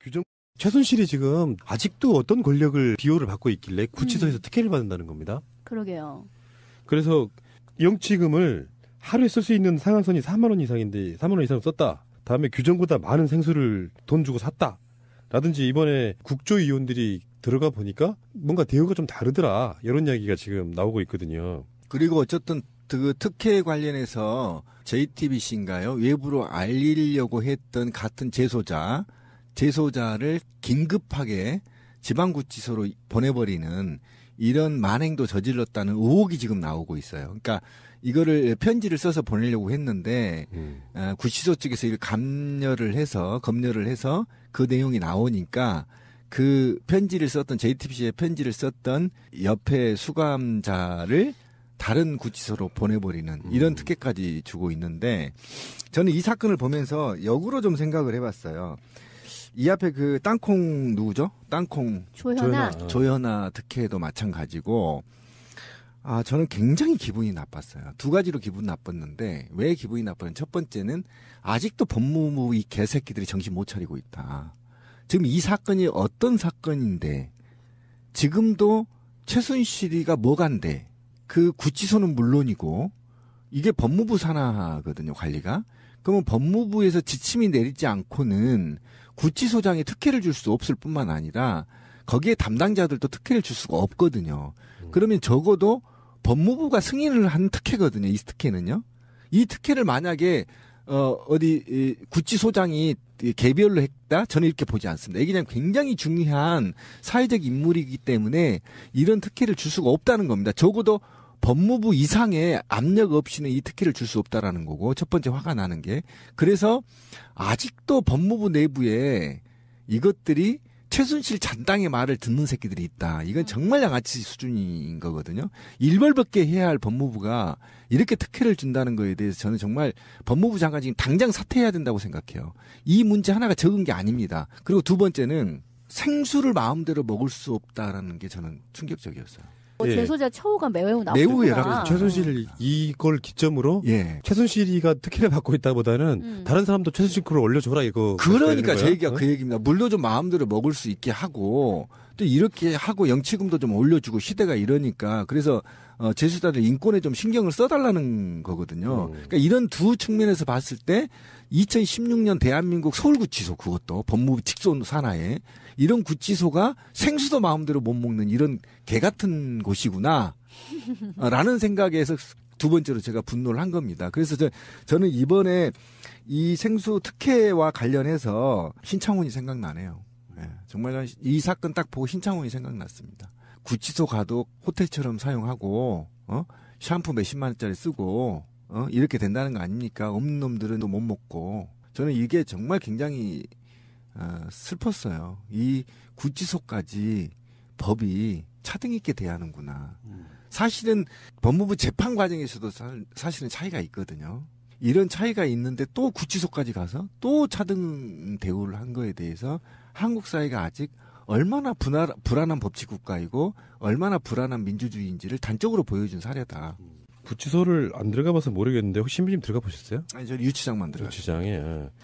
규정 최순실이 지금 아직도 어떤 권력을 비호를 받고 있길래 구치소에서 특혜를 받는다는 겁니다. 그러게요. 그래서 영치금을 하루에 쓸 수 있는 상한선이 4만 원 이상인데 4만 원 이상 썼다. 다음에 규정보다 많은 생수를 돈 주고 샀다. 라든지 이번에 국조위원들이 들어가 보니까 뭔가 대우가 좀 다르더라. 이런 이야기가 지금 나오고 있거든요. 그리고 어쨌든 그 특혜 관련해서 JTBC인가요? 외부로 알리려고 했던 같은 재소자를 긴급하게 지방구치소로 보내버리는 이런 만행도 저질렀다는 의혹이 지금 나오고 있어요. 그러니까 이거를 편지를 써서 보내려고 했는데 구치소 측에서 이걸 검열을 해서 그 내용이 나오니까 그 편지를 썼던 JTBC의 편지를 썼던 옆에 수감자를 다른 구치소로 보내버리는 이런 특혜까지 주고 있는데 저는 이 사건을 보면서 역으로 좀 생각을 해봤어요. 이 앞에 그 땅콩 누구죠? 땅콩 조현아 특혜도 마찬가지고 저는 굉장히 기분이 나빴어요. 두 가지로 기분 나빴는데 왜 기분이 나빴냐면 첫 번째는 아직도 법무부 이 개새끼들이 정신 못 차리고 있다. 지금 이 사건이 어떤 사건인데 지금도 최순실이가 뭐간데 그 구치소는 물론이고 이게 법무부 산하거든요, 관리가. 그러면 법무부에서 지침이 내리지 않고는 구치소장에 특혜를 줄 수 없을 뿐만 아니라 거기에 담당자들도 특혜를 줄 수가 없거든요. 그러면 적어도 법무부가 승인을 한 특혜거든요, 이 특혜는요. 이 특혜를 만약에 구치소장이 개별로 했다? 저는 이렇게 보지 않습니다. 이게 그냥 굉장히 중요한 사회적 인물이기 때문에 이런 특혜를 줄 수가 없다는 겁니다. 적어도 법무부 이상의 압력 없이는 이 특혜를 줄 수 없다라는 거고, 첫 번째 화가 나는 게. 그래서 아직도 법무부 내부에 이것들이 최순실 잔당의 말을 듣는 새끼들이 있다. 이건 정말 양아치 수준인 거거든요. 일벌백계 해야 할 법무부가 이렇게 특혜를 준다는 거에 대해서 저는 정말 법무부 장관 지금 당장 사퇴해야 된다고 생각해요. 이 문제 하나가 적은 게 아닙니다. 그리고 두 번째는 생수를 마음대로 먹을 수 없다라는 게 저는 충격적이었어요. 재소자 처우가 매우 나쁘구나. 매우 열악해서 최순실 이걸 기점으로 최순실이가 특혜를 받고 있다보다는 다른 사람도 최순실 거를 올려줘라 이거. 그러니까 제 얘기가 그 얘기입니다. 물도 좀 마음대로 먹을 수 있게 하고 또 이렇게 하고 영치금도 좀 올려주고 시대가 이러니까 그래서 재수자들 인권에 좀 신경을 써달라는 거거든요. 그러니까 이런 두 측면에서 봤을 때 2016년 대한민국 서울구치소 그것도 법무부 직속 산하에 이런 구치소가 생수도 마음대로 못 먹는 이런 개 같은 곳이구나 라는 생각에서 두 번째로 제가 분노를 한 겁니다. 그래서 저는 이번에 이 생수 특혜와 관련해서 신창훈이 생각나네요. 정말 이 사건 딱 보고 신창훈이 생각났습니다. 구치소 가도 호텔처럼 사용하고 샴푸 몇십만 원짜리 쓰고 이렇게 된다는 거 아닙니까? 없는 놈들은 또 못 먹고. 저는 이게 정말 굉장히 슬펐어요. 이 구치소까지 법이 차등 있게 대하는구나. 사실은 법무부 재판 과정에서도 사실은 차이가 있거든요. 이런 차이가 있는데 또 구치소까지 가서 또 차등 대우를 한 거에 대해서 한국 사회가 아직 얼마나 불안한 법치국가이고 얼마나 불안한 민주주의인지를 단적으로 보여준 사례다. 구치소를 안 들어가 봐서 모르겠는데 혹시 신부님 들어가 보셨어요? 아니, 저 유치장만 들어갔어요. 유치장에.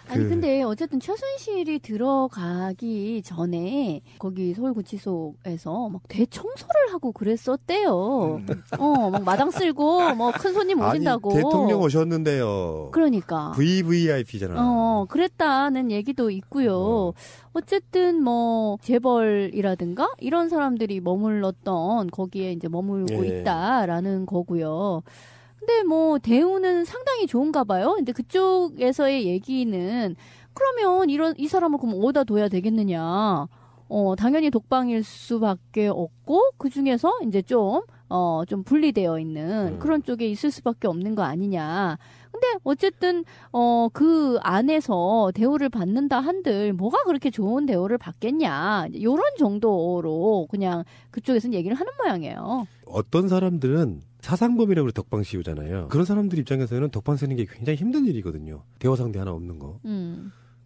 아니 근데 어쨌든 최순실이 들어가기 전에 거기 서울구치소에서 막 대청소를 하고 그랬었대요. 막 마당 쓸고 뭐 큰 손님 오신다고. 아니, 대통령 오셨는데요. 그러니까. VVIP잖아요. 그랬다는 얘기도 있고요. 어쨌든 뭐 재벌이라든가 이런 사람들이 머물렀던 거기에 이제 머물고 있다라는 거고요. 근데 뭐 대우는 상당히 좋은가 봐요. 근데 그쪽에서의 얘기는 그러면 이 사람을 그럼 어디다 둬야 되겠느냐. 당연히 독방일 수밖에 없고 그 중에서 이제 좀 분리되어 있는 그런 쪽에 있을 수밖에 없는 거 아니냐. 근데 어쨌든 그 안에서 대우를 받는다 한들 뭐가 그렇게 좋은 대우를 받겠냐. 이런 정도로 그냥 그쪽에서는 얘기를 하는 모양이에요. 어떤 사람들은 사상범이라고 덕방 씌우잖아요. 그런 사람들 입장에서는 덕방 쓰는 게 굉장히 힘든 일이거든요. 대화 상대 하나 없는 거.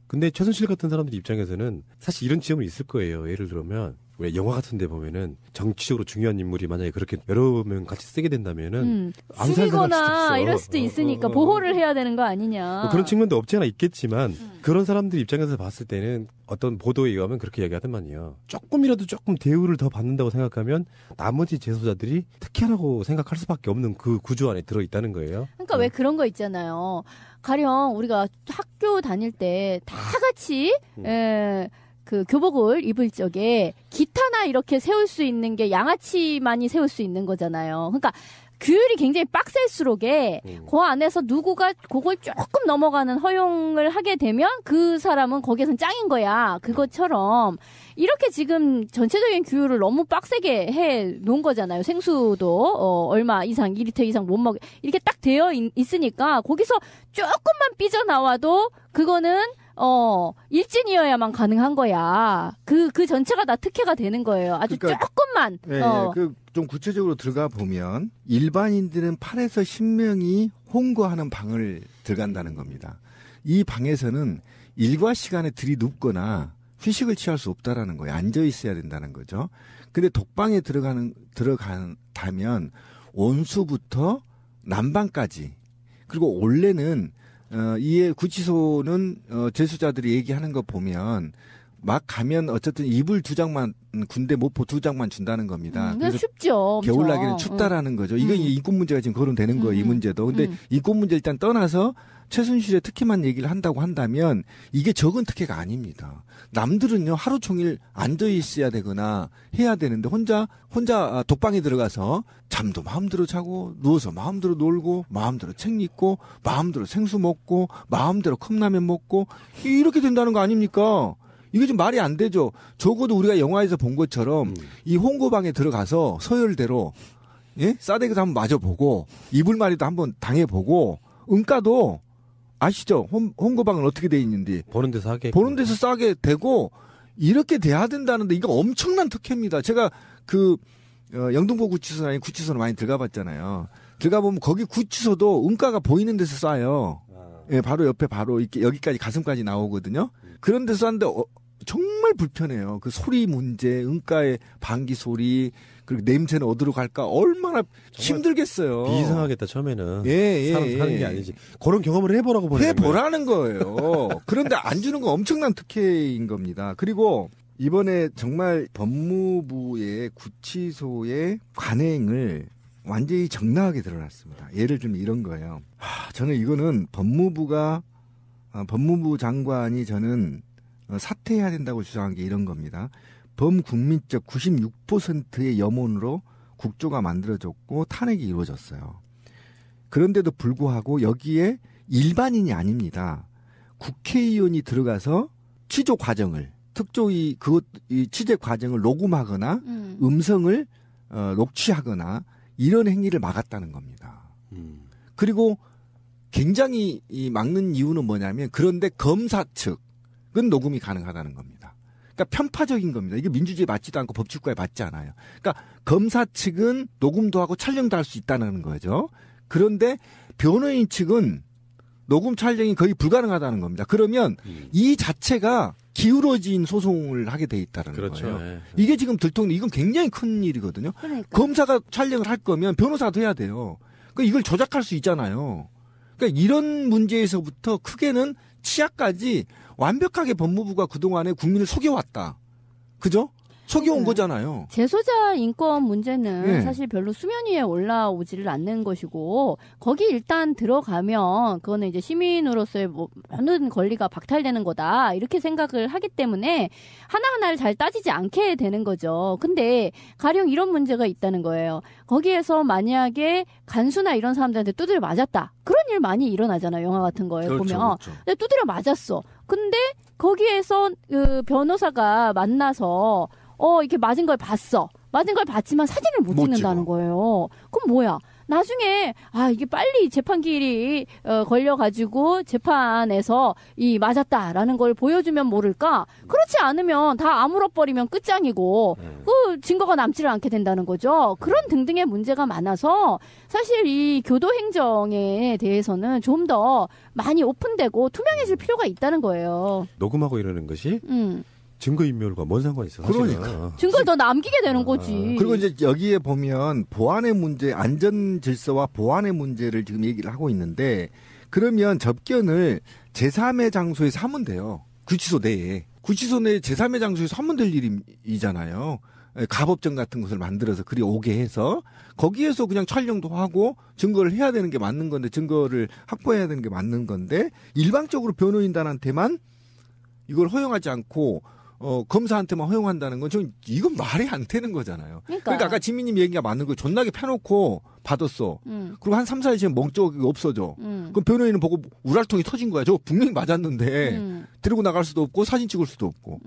근데 최순실 같은 사람들 입장에서는 사실 이런 지점은 있을 거예요. 예를 들면 왜 영화 같은 데 보면은 정치적으로 중요한 인물이 만약에 그렇게 여러 명 같이 쓰게 된다면은 죽이거나 이럴 수도 있으니까 보호를 해야 되는 거 아니냐. 뭐 그런 측면도 없지 않아 있겠지만 그런 사람들 입장에서 봤을 때는 어떤 보도에 의하면 그렇게 이야기하더만요. 조금 대우를 더 받는다고 생각하면 나머지 재소자들이 특혜라고 생각할 수밖에 없는 그 구조 안에 들어있다는 거예요. 그러니까 왜 그런 거 있잖아요. 가령 우리가 학교 다닐 때 다 같이 그 교복을 입을 적에 기타나 이렇게 세울 수 있는 게 양아치만이 세울 수 있는 거잖아요. 그러니까 규율이 굉장히 빡셀수록에 그 안에서 누구가 그걸 조금 넘어가는 허용을 하게 되면 그 사람은 거기에선 짱인 거야. 그것처럼 이렇게 지금 전체적인 규율을 너무 빡세게 해 놓은 거잖아요. 생수도 얼마 이상 2리터 이상 못 먹 이렇게 딱 되어 있으니까 거기서 조금만 삐져나와도 그거는 일진이어야만 가능한 거야. 그 전체가 다 특혜가 되는 거예요. 아주 그러니까, 조금만. 네, 좀 구체적으로 들어가 보면 일반인들은 8에서 10명이 홍보하는 방을 들어간다는 겁니다. 이 방에서는 일과 시간에 들이눕거나 휴식을 취할 수 없다라는 거예요. 앉아 있어야 된다는 거죠. 근데 독방에 들어간다면 온수부터 난방까지 그리고 원래는 이에 구치소는 재수자들이 얘기하는 거 보면 막 가면 어쨌든 이불 2장만 군대 모포 2장만 준다는 겁니다. 그래서 춥죠. 겨울나기는 춥다라는 거죠. 이건 인권 문제가 지금 거론되는 거예요. 이 문제도. 근데 인권 문제 일단 떠나서 최순실의 특혜만 얘기를 한다고 한다면 이게 적은 특혜가 아닙니다. 남들은요 하루 종일 앉아 있어야 되거나 해야 되는데 혼자 독방에 들어가서 잠도 마음대로 자고 누워서 마음대로 놀고 마음대로 책 읽고 마음대로 생수 먹고 마음대로 컵라면 먹고 이렇게 된다는 거 아닙니까? 이게 좀 말이 안 되죠. 적어도 우리가 영화에서 본 것처럼 이 홍고방에 들어가서 서열대로 싸대기도 한번 맞아보고 이불말이도 한번 당해보고 응가도 아시죠? 홍고방은 어떻게 돼 있는지. 보는 데서 싸게 되고, 이렇게 돼야 된다는데, 이거 엄청난 특혜입니다. 제가 영등포 구치소나 구치소는 많이 들어가 봤잖아요. 들어가 보면 거기 구치소도 응가가 보이는 데서 싸요. 예, 바로 옆에 여기까지 가슴까지 나오거든요. 그런 데서 쌌는데, 정말 불편해요. 그 소리 문제, 응가의 방귀 소리, 그리고 냄새는 어디로 갈까 얼마나 힘들겠어요. 비상하겠다 처음에는. 사람 사는 게 아니지. 그런 경험을 해보라는 거예요. 그런데 안 주는 건 엄청난 특혜인 겁니다. 그리고 이번에 정말 법무부의 구치소의 관행을 완전히 정당하게 드러났습니다. 예를 들면 이런 거예요. 저는 이거는 법무부 장관이 저는 사퇴해야 된다고 주장한 게 이런 겁니다. 범국민적 96%의 염원으로 국조가 만들어졌고 탄핵이 이루어졌어요. 그런데도 불구하고 여기에 일반인이 아닙니다. 국회의원이 들어가서 취조 과정을 이 취재 과정을 녹음하거나 음성을 녹취하거나 이런 행위를 막았다는 겁니다. 그리고 굉장히 막는 이유는 뭐냐면 그런데 검사 측은 녹음이 가능하다는 겁니다. 그러니까 편파적인 겁니다. 이게 민주주의에 맞지도 않고 법치국가에 맞지 않아요. 그러니까 검사 측은 녹음도 하고 촬영도 할 수 있다는 거죠. 그런데 변호인 측은 녹음 촬영이 거의 불가능하다는 겁니다. 그러면 이 자체가 기울어진 소송을 하게 돼 있다는 거예요. 네. 이게 지금 이건 굉장히 큰 일이거든요. 그러니까. 검사가 촬영을 할 거면 변호사도 해야 돼요. 그러니까 이걸 조작할 수 있잖아요. 그러니까 이런 문제에서부터 크게는 치아까지 완벽하게 법무부가 그동안에 국민을 속여왔다. 그죠? 속여온 거잖아요. 재소자 인권 문제는 사실 별로 수면 위에 올라오지를 않는 것이고 거기 일단 들어가면 그거는 이제 시민으로서의 모든 권리가 박탈되는 거다 이렇게 생각을 하기 때문에 하나하나를 잘 따지지 않게 되는 거죠. 근데 가령 이런 문제가 있다는 거예요. 거기에서 만약에 간수나 이런 사람들한테 두드려 맞았다. 그런 일 많이 일어나잖아요. 영화 같은 거에 보면. 그렇죠. 근데 두드려 맞았어. 근데 거기에서 그 변호사가 만나서 이렇게 맞은 걸 봤어. 맞은 걸 봤지만 사진을 못 찍는다는 거예요. 그럼 뭐야? 나중에 이게 빨리 재판기일이 걸려가지고 재판에서 이 맞았다라는 걸 보여주면 모를까? 그렇지 않으면 다 아물어버리면 끝장이고 그 증거가 남지를 않게 된다는 거죠. 그런 등등의 문제가 많아서 사실 이 교도행정에 대해서는 좀 더 많이 오픈되고 투명해질 필요가 있다는 거예요. 녹음하고 이러는 것이 증거인멸과 뭔 상관이 있어? 사실은. 그러니까. 증거를 더 남기게 되는 거지. 그리고 이제 여기에 보면 보안의 문제, 안전 질서와 보안의 문제를 지금 얘기를 하고 있는데 그러면 접견을 제3의 장소에서 하면 돼요. 구치소 내에. 구치소 내에 제3의 장소에서 하면 될 일이잖아요. 가법정 같은 것을 만들어서 그리 오게 해서 거기에서 그냥 촬영도 하고 증거를 해야 되는 게 맞는 건데 증거를 확보해야 되는 게 맞는 건데 일방적으로 변호인단한테만 이걸 허용하지 않고 검사한테만 허용한다는 건 좀 이건 말이 안 되는 거잖아요. 그러니까 아까 지민님 얘기가 맞는 거 존나게 펴놓고 받았어. 그리고 한 3, 4일 지면 멍쩍이 없어져. 그럼 변호인은 보고 우랄통이 터진 거야. 저 분명히 맞았는데 데리고 나갈 수도 없고 사진 찍을 수도 없고.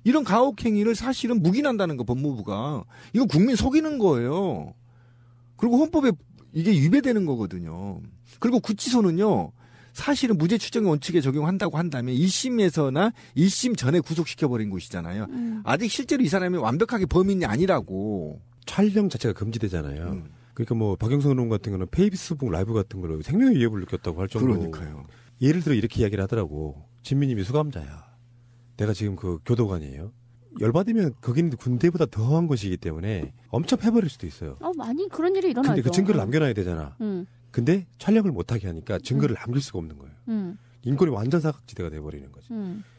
이런 가혹행위를 사실은 묵인한다는 거 법무부가. 이거 국민 속이는 거예요. 그리고 헌법에 이게 위배되는 거거든요. 그리고 구치소는요. 사실은 무죄 추정의 원칙에 적용한다고 한다면 1심에서나 1심 전에 구속시켜버린 곳이잖아요. 아직 실제로 이 사람이 완벽하게 범인이 아니라고. 촬영 자체가 금지되잖아요. 그러니까 뭐 박영선 의원 같은 경우는 페이스북 라이브 같은 걸로 생명의 위협을 느꼈다고 할 정도로. 그러니까요. 예를 들어 이렇게 이야기를 하더라고. 진미님이 수감자야. 내가 지금 그 교도관이에요. 열받으면 거기는 군대보다 더한 것이기 때문에 엄청 패버릴 수도 있어요. 많이 그런 일이 일어나죠. 근데 그 증거를 남겨놔야 되잖아. 근데 촬영을 못하게 하니까 증거를 남길 수가 없는 거예요. 인권이 완전 사각지대가 돼버리는 거지.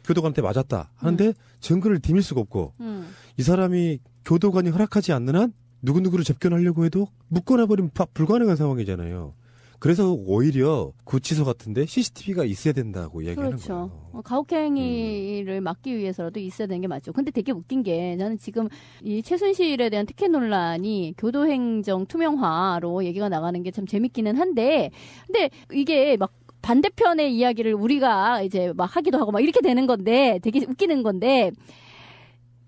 교도관한테 맞았다 하는데 증거를 디밀 수가 없고 이 사람이 교도관이 허락하지 않는 한 누구누구를 접견하려고 해도 묶어놔버리면 불가능한 상황이잖아요. 그래서 오히려 구치소 같은데 CCTV가 있어야 된다고 이야기하는 그렇죠. 거예요. 가혹행위를 막기 위해서라도 있어야 되는 게 맞죠. 근데 되게 웃긴 게 나는 지금 이 최순실에 대한 특혜 논란이 교도행정 투명화로 얘기가 나가는 게 참 재밌기는 한데 근데 이게 막 반대편의 이야기를 우리가 이제 막 하기도 하고 막 이렇게 되는 건데 되게 웃기는 건데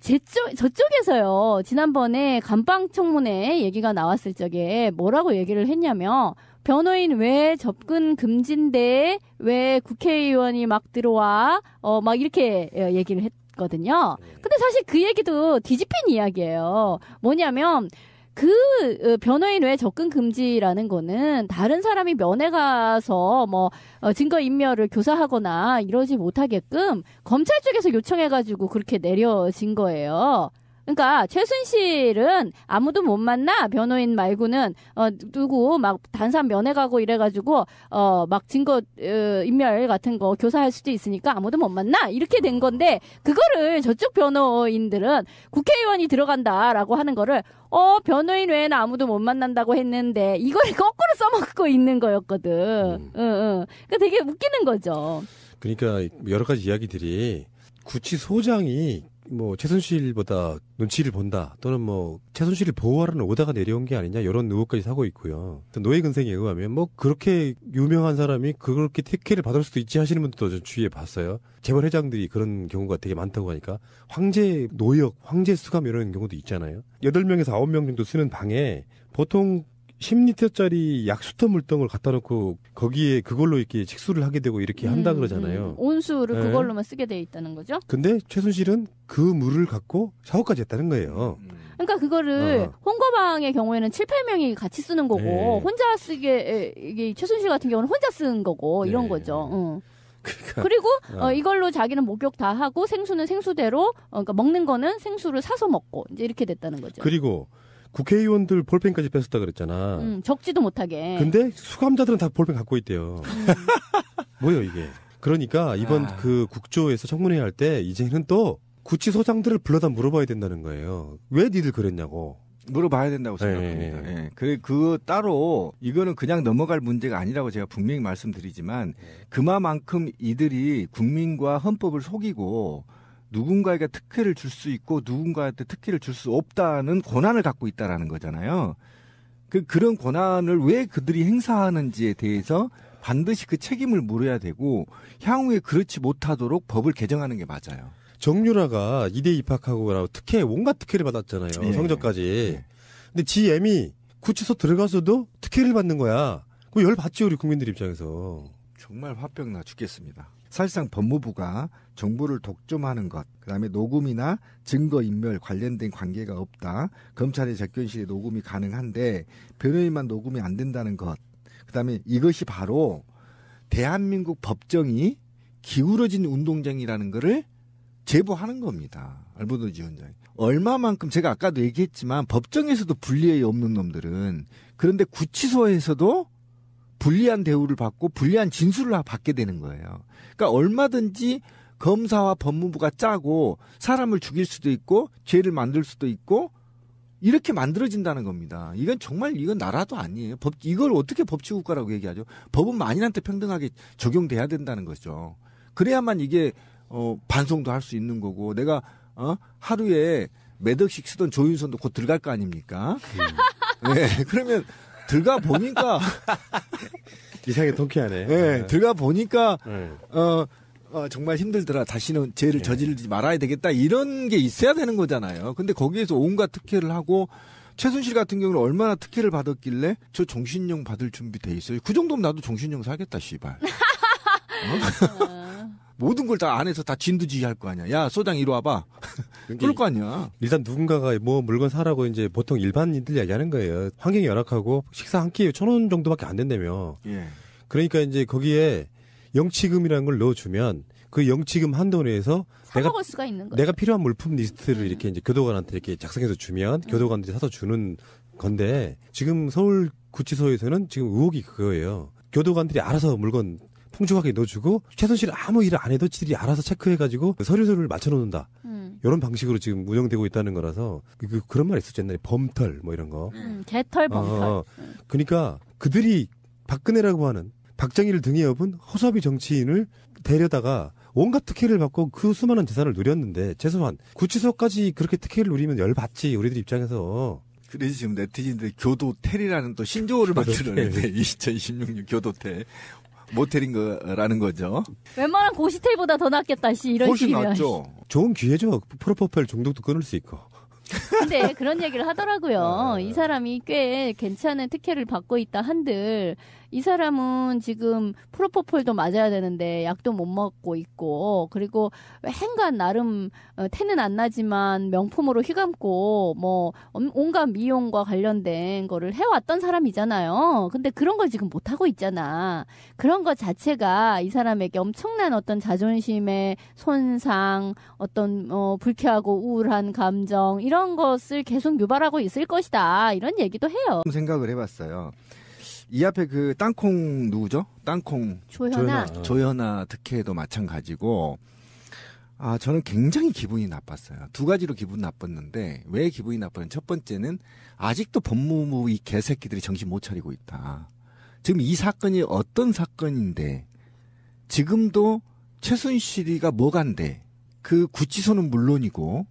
저쪽에서요. 지난번에 감방청문회 얘기가 나왔을 적에 뭐라고 얘기를 했냐면 변호인 왜 접근 금지인데 왜 국회의원이 막 들어와 막 이렇게 얘기를 했거든요. 근데 사실 그 얘기도 뒤집힌 이야기예요. 뭐냐면 그 변호인 외 접근 금지라는 거는 다른 사람이 면회 가서 뭐 증거 인멸을 교사하거나 이러지 못하게끔 검찰 쪽에서 요청해가지고 그렇게 내려진 거예요. 그러니까 최순실은 아무도 못 만나 변호인 말고는 누구 막 단산 면회 가고 이래가지고 막 증거 인멸 같은 거 교사할 수도 있으니까 아무도 못 만나 이렇게 된 건데 그거를 저쪽 변호인들은 국회의원이 들어간다라고 하는 거를 변호인 외에는 아무도 못 만난다고 했는데 이걸 거꾸로 써먹고 있는 거였거든. 그러니까 되게 웃기는 거죠. 그러니까 여러 가지 이야기들이 구치소장이 뭐 최순실보다 눈치를 본다 또는 뭐 최순실을 보호하려는 오다가 내려온 게 아니냐 이런 의혹까지 사고 있고요. 노예 근생에 의하면 뭐 그렇게 유명한 사람이 그렇게 특혜를 받을 수도 있지 하시는 분들도 좀 주위에 봤어요. 재벌 회장들이 그런 경우가 되게 많다고 하니까 황제 노역, 황제 수감 이런 경우도 있잖아요. 8명에서 9명 정도 쓰는 방에 보통 10리터짜리 약수터 물덩을 갖다 놓고 거기에 그걸로 이렇게 직수를 하게 되고 이렇게 한다 그러잖아요. 온수를 네. 그걸로만 쓰게 돼 있다는 거죠. 근데 최순실은 그 물을 갖고 샤워까지 했다는 거예요. 그러니까 그거를 홍거방의 경우에는 7, 8명이 같이 쓰는 거고 네. 혼자 쓰게 이게 최순실 같은 경우는 혼자 쓰는 거고 이런 네. 거죠. 그러니까 그리고 이걸로 자기는 목욕 다 하고 생수는 생수대로 그러니까 먹는 거는 생수를 사서 먹고 이제 이렇게 됐다는 거죠. 그리고 국회의원들 볼펜까지 뺐었다 그랬잖아. 적지도 못하게. 근데 수감자들은 다 볼펜 갖고 있대요. 뭐예요 이게? 그러니까 이번 그 국조에서 청문회 할 때 이제는 또 구치소장들을 불러다 물어봐야 된다는 거예요. 왜 니들 그랬냐고. 물어봐야 된다고 생각합니다. 예. 그 따로 이거는 그냥 넘어갈 문제가 아니라고 제가 분명히 말씀드리지만 그만큼 이들이 국민과 헌법을 속이고 누군가에게 특혜를 줄 수 있고 누군가한테 특혜를 줄 수 없다는 권한을 갖고 있다라는 거잖아요. 그런 권한을 왜 그들이 행사하는지에 대해서 반드시 그 책임을 물어야 되고 향후에 그렇지 못하도록 법을 개정하는 게 맞아요. 정유라가 이대 입학하고 특혜 온갖 특혜를 받았잖아요. 예. 성적까지. 예. 근데 지 애미 구치소 들어가서도 특혜를 받는 거야. 그 열 받지 우리 국민들 입장에서. 정말 화병나 죽겠습니다. 사실상 법무부가 정보를 독점하는 것, 그다음에 녹음이나 증거인멸 관련된 관계가 없다. 검찰의 접견실에 녹음이 가능한데 변호인만 녹음이 안 된다는 것. 그다음에 이것이 바로 대한민국 법정이 기울어진 운동장이라는 거를 제보하는 겁니다. 알보도지 원장이. 얼마만큼 제가 아까도 얘기했지만 법정에서도 불리함이 없는 놈들은 그런데 구치소에서도 불리한 대우를 받고 불리한 진술을 받게 되는 거예요. 그러니까 얼마든지 검사와 법무부가 짜고 사람을 죽일 수도 있고 죄를 만들 수도 있고 이렇게 만들어진다는 겁니다. 이건 정말 이건 나라도 아니에요. 이걸 어떻게 법치국가라고 얘기하죠? 법은 만인한테 평등하게 적용돼야 된다는 거죠. 그래야만 이게 반송도 할 수 있는 거고 내가 하루에 몇 억씩 쓰던 조윤선도 곧 들어갈 거 아닙니까? 네, 그러면 들어가 보니까 이상하게 통쾌하네. 네, 들어가 보니까 정말 힘들더라. 다시는 죄를 저지르지 말아야 되겠다. 이런 게 있어야 되는 거잖아요. 근데 거기에서 온갖 특혜를 하고 최순실 같은 경우는 얼마나 특혜를 받았길래 저 종신형 받을 준비 돼 있어요. 그 정도면 나도 종신형 사겠다, 씨발. 모든 걸 다 안에서 다 진두지휘 할 거 아니야. 야, 소장 이리 와봐. 그럴 거 아니야. 일단 누군가가 뭐 물건 사라고 이제 보통 일반인들 얘기하는 거예요. 환경이 열악하고 식사 한 끼에 1,000원 정도밖에 안 된다며. 예. 그러니까 이제 거기에 영치금이라는 걸 넣어주면 그 영치금 한도 내에서 사먹을 수가 있는 거죠. 내가 필요한 물품 리스트를 이렇게 이제 교도관한테 이렇게 작성해서 주면 교도관들이 사서 주는 건데 지금 서울 구치소에서는 지금 의혹이 그거예요. 교도관들이 알아서 물건 풍족하게 넣어주고 최순실 아무 일을 안 해도 지들이 알아서 체크해가지고 서류를 맞춰놓는다. 이런 방식으로 지금 운영되고 있다는 거라서 그런 말 있었죠. 옛날에 범털 뭐 이런 거. 개털 범털. 그러니까 그들이 박근혜라고 하는 박정희를 등에 업은 허수아비 정치인을 데려다가 온갖 특혜를 받고 그 수많은 재산을 누렸는데 최소한 구치소까지 그렇게 특혜를 누리면 열받지 우리들 입장에서. 그래서 지금 네티즌들이 교도텔이라는 또 신조어를 만들어냈네. 2026년 교도텔. 모텔인 거라는 거죠. 웬만한 고시텔보다 더 낫겠다, 씨. 이런 훨씬 식이면. 낫죠. 좋은 기회죠. 프로포폴 중독도 끊을 수 있고. 근데 그런 얘기를 하더라고요. 이 사람이 꽤 괜찮은 특혜를 받고 있다 한들 이 사람은 지금 프로포폴도 맞아야 되는데 약도 못 먹고 있고 그리고 행간 나름 태는 안 나지만 명품으로 휘감고 뭐 온갖 미용과 관련된 거를 해왔던 사람이잖아요. 근데 그런 걸 지금 못하고 있잖아. 그런 것 자체가 이 사람에게 엄청난 어떤 자존심의 손상, 어떤 불쾌하고 우울한 감정 이런 것을 계속 유발하고 있을 것이다. 이런 얘기도 해요. 생각을 해봤어요. 이 앞에 그 땅콩 누구죠? 땅콩 조현아 특혜도 마찬가지고 저는 굉장히 기분이 나빴어요. 두 가지로 기분 나빴는데 왜 기분이 나빴냐면 첫 번째는 아직도 법무부 이 개새끼들이 정신 못 차리고 있다. 지금 이 사건이 어떤 사건인데 지금도 최순실이가 뭐간데 그 구치소는 물론이고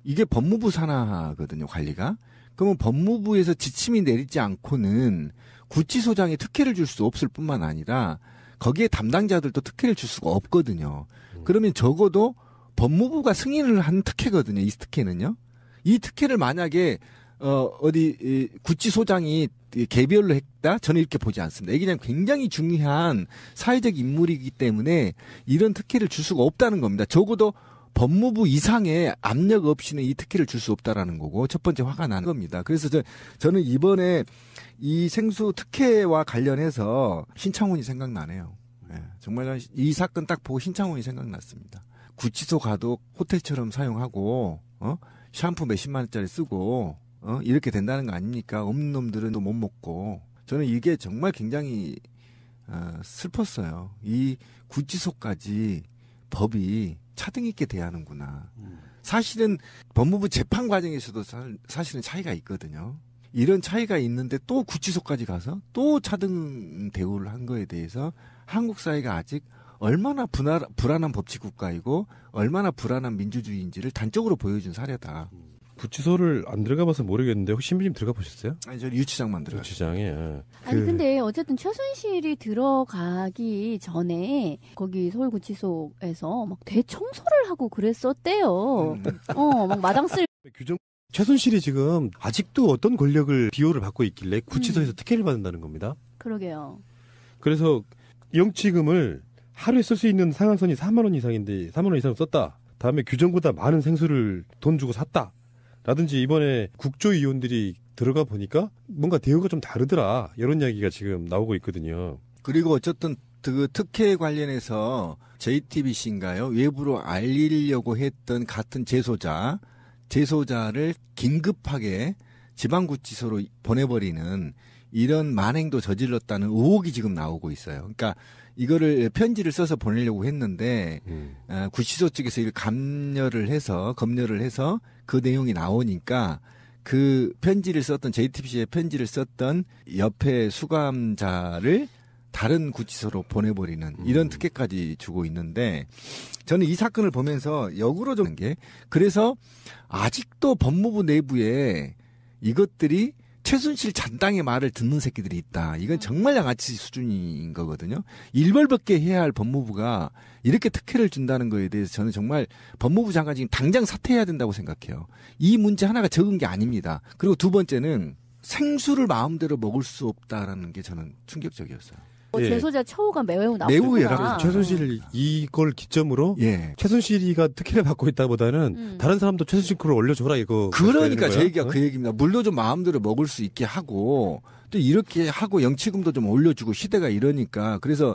이게 법무부 산하거든요, 관리가. 그러면 법무부에서 지침이 내리지 않고는 구치소장에 특혜를 줄 수 없을 뿐만 아니라 거기에 담당자들도 특혜를 줄 수가 없거든요. 그러면 적어도 법무부가 승인을 한 특혜거든요, 이 특혜는요. 이 특혜를 만약에 구치소장이 개별로 했다? 저는 이렇게 보지 않습니다. 이게 그냥 굉장히 중요한 사회적 인물이기 때문에 이런 특혜를 줄 수가 없다는 겁니다. 적어도 법무부 이상의 압력 없이는 이 특혜를 줄 수 없다라는 거고 첫 번째 화가 나는 겁니다. 그래서 저는 이번에 이 생수 특혜와 관련해서 신창훈이 생각나네요. 네, 정말 이 사건 딱 보고 신창훈이 생각났습니다. 구치소 가도 호텔처럼 사용하고 샴푸 몇십만 원짜리 쓰고 이렇게 된다는 거 아닙니까? 없는 놈들은 또 못 먹고 저는 이게 정말 굉장히 슬펐어요. 이 구치소까지 법이 차등 있게 대하는구나. 사실은 법무부 재판 과정에서도 사실은 차이가 있거든요. 이런 차이가 있는데 또 구치소까지 가서 또 차등 대우를 한 거에 대해서 한국 사회가 아직 얼마나 불안한 법치국가이고 얼마나 불안한 민주주의인지를 단적으로 보여준 사례다. 구치소를 안 들어가 봐서 모르겠는데 혹시 신부님 들어가 보셨어요? 아니, 저 유치장만 들어갔어요. 유치장에. 아니 근데 어쨌든 최순실이 들어가기 전에 거기 서울구치소에서 막 대청소를 하고 그랬었대요. 막 마당 쓸 규정 최순실이 지금 아직도 어떤 권력을 비호를 받고 있길래 구치소에서 특혜를 받는다는 겁니다. 그러게요. 그래서 영치금을 하루에 쓸 수 있는 상한선이 4만 원 이상인데 4만 원 이상 썼다. 다음에 규정보다 많은 생수를 돈 주고 샀다. 라든지 이번에 국조위원들이 들어가 보니까 뭔가 대우가 좀 다르더라. 이런 이야기가 지금 나오고 있거든요. 그리고 어쨌든 그 특혜 관련해서 JTBC인가요? 외부로 알리려고 했던 같은 재소자를 긴급하게 지방구치소로 보내버리는 이런 만행도 저질렀다는 의혹이 지금 나오고 있어요. 그러니까 이거를 편지를 써서 보내려고 했는데 구치소 측에서 이걸 검열을 해서 그 내용이 나오니까 그 편지를 썼던 JTBC의 편지를 썼던 옆에 수감자를 다른 구치소로 보내버리는 이런 특혜까지 주고 있는데 저는 이 사건을 보면서 역으로 좀 게 그래서 아직도 법무부 내부에 이것들이 최순실 잔당의 말을 듣는 새끼들이 있다. 이건 정말 양아치 수준인 거거든요. 일벌백계 해야 할 법무부가 이렇게 특혜를 준다는 거에 대해서 저는 정말 법무부 장관 지금 당장 사퇴해야 된다고 생각해요. 이 문제 하나가 적은 게 아닙니다. 그리고 두 번째는 생수를 마음대로 먹을 수 없다라는 게 저는 충격적이었어요. 예. 재소자 처우가 매우 나쁘구나. 매우 열악해요. 최순실 이걸 기점으로 최순실이가 특혜를 받고 있다보다는 다른 사람도 최순실 거를 올려줘라 이거. 그러니까 제 얘기가 그 얘기입니다. 물도 좀 마음대로 먹을 수 있게 하고 또 이렇게 하고 영치금도 좀 올려주고 시대가 이러니까 그래서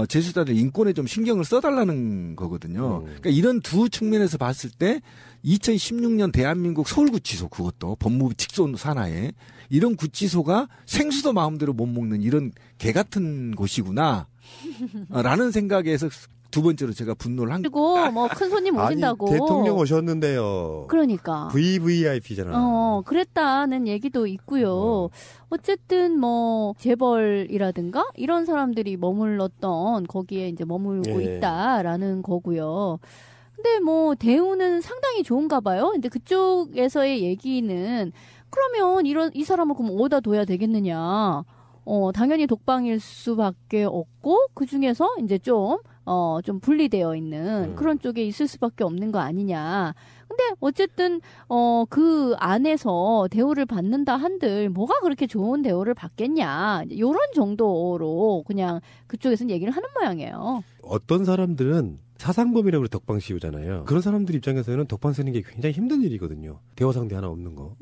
재수자들 인권에 좀 신경을 써달라는 거거든요. 그러니까 이런 두 측면에서 봤을 때 2016년 대한민국 서울구치소 그것도 법무부 직속 산하에 이런 구치소가 생수도 마음대로 못 먹는 이런 개 같은 곳이구나 라는 생각에서 두 번째로 제가 분노를 한 그리고 뭐 큰 손님 오신다고. 아니, 대통령 오셨는데요. 그러니까. VVIP잖아. 그랬다는 얘기도 있고요. 어쨌든 뭐 재벌이라든가 이런 사람들이 머물렀던 거기에 이제 머물고 있다라는 거고요. 근데 뭐 대우는 상당히 좋은가 봐요. 근데 그쪽에서의 얘기는 그러면 이 사람을 그럼 어디다 둬야 되겠느냐. 당연히 독방일 수밖에 없고 그 중에서 이제 좀 분리되어 있는 그런 쪽에 있을 수밖에 없는 거 아니냐. 근데 어쨌든 그 안에서 대우를 받는다 한들 뭐가 그렇게 좋은 대우를 받겠냐. 이런 정도로 그냥 그쪽에서는 얘기를 하는 모양이에요. 어떤 사람들은 사상범이라고 덕방 씌우잖아요. 그런 사람들 입장에서는 덕방 쓰는 게 굉장히 힘든 일이거든요. 대화 상대 하나 없는 거.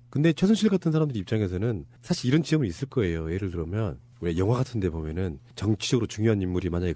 근데 최순실 같은 사람들 입장에서는 사실 이런 지점이 있을 거예요. 예를 들면 왜 영화 같은 데 보면은 정치적으로 중요한 인물이 만약에